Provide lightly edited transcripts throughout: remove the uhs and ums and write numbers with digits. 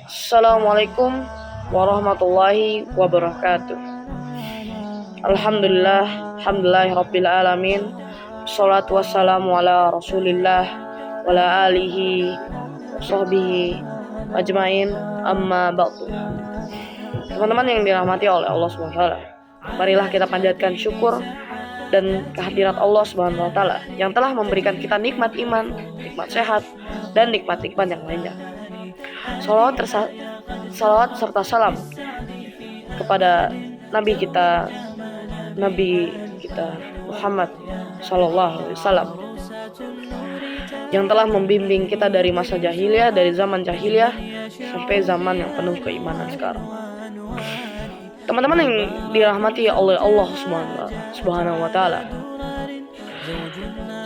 Assalamualaikum warahmatullahi wabarakatuh. Alhamdulillah alamin. Shalatu wassalamu ala Rasulillah wa ala alihi wa sahbihi ajmain, amma ba'du. Teman-teman yang dirahmati oleh Allah Subhanahu wa taala, marilah kita panjatkan syukur dan kehadirat Allah Subhanahu wa taala yang telah memberikan kita nikmat iman, nikmat sehat, dan nikmat-nikmat yang lainnya. Salawat serta salam kepada Nabi kita Muhammad sallallahu alaihi wasallam yang telah membimbing kita dari masa jahiliyah, dari zaman jahiliyah sampai zaman yang penuh keimanan sekarang. Teman-teman yang dirahmati oleh Allah Subhanahu wa taala,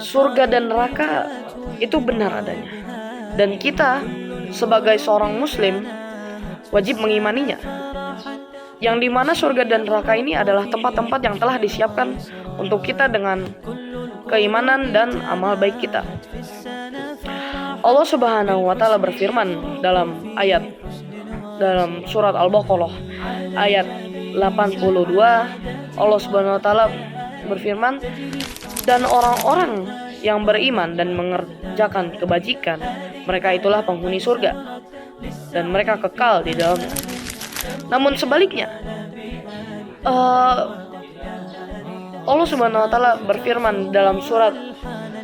surga dan neraka itu benar adanya, dan kita sebagai seorang muslim wajib mengimaninya, yang dimana surga dan neraka ini adalah tempat-tempat yang telah disiapkan untuk kita dengan keimanan dan amal baik kita. Allah Subhanahu wa taala berfirman dalam surat Al-Baqarah ayat 82. Allah Subhanahu wa taala berfirman, dan orang-orang yang beriman dan mengerjakan kebajikan, mereka itulah penghuni surga dan mereka kekal di dalamnya. Namun sebaliknya, Allah Subhanahu wa taala berfirman dalam surat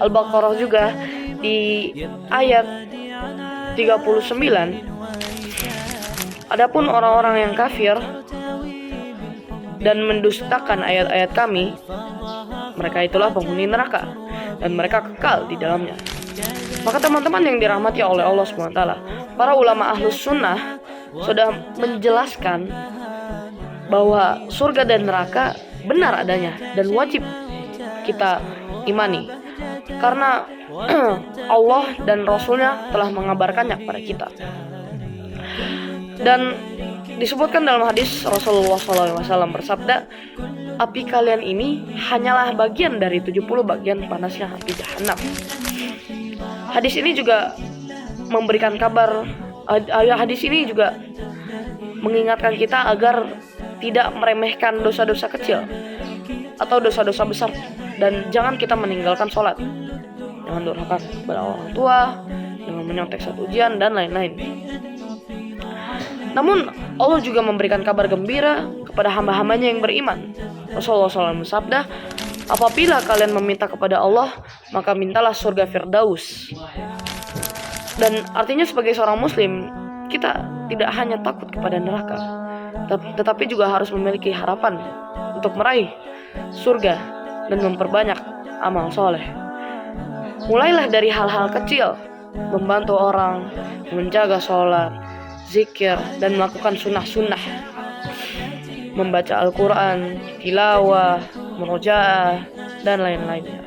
Al-Baqarah juga di ayat 39, adapun orang-orang yang kafir dan mendustakan ayat-ayat kami, mereka itulah penghuni neraka dan mereka kekal di dalamnya. Maka teman-teman yang dirahmati oleh Allah Subhanahu wa taala, para ulama ahlus sunnah sudah menjelaskan bahwa surga dan neraka benar adanya dan wajib kita imani, karena Allah dan Rasulnya telah mengabarkannya kepada kita. Dan disebutkan dalam hadis Rasulullah SAW bersabda, api kalian ini hanyalah bagian dari 70 bagian panasnya api jahanam. Hadis ini juga memberikan kabar, hadis ini juga mengingatkan kita agar tidak meremehkan dosa-dosa kecil atau dosa-dosa besar, dan jangan kita meninggalkan sholat, jangan durhaka kepada orang tua, jangan menyontek saat ujian, dan lain-lain. Namun Allah juga memberikan kabar gembira kepada hamba-hambanya yang beriman. Rasulullah SAW bersabda, apabila kalian meminta kepada Allah, maka mintalah surga Firdaus. Dan artinya sebagai seorang muslim, kita tidak hanya takut kepada neraka, tetapi juga harus memiliki harapan untuk meraih surga dan memperbanyak amal soleh. Mulailah dari hal-hal kecil, membantu orang, menjaga sholat, zikir, dan melakukan sunnah-sunnah, membaca Al-Quran, tilawah, murojaah, dan lain-lainnya.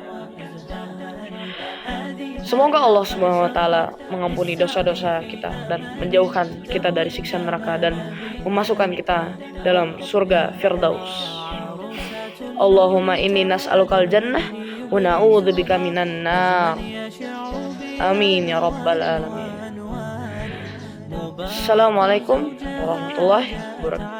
Semoga Allah Subhanahu wa taala mengampuni dosa-dosa kita dan menjauhkan kita dari siksa neraka dan memasukkan kita dalam surga Firdaus. Allahumma inni nas'alukal jannah wa na'udzubika minan nar. Amin ya rabbal alamin. Assalamualaikum warahmatullahi wabarakatuh.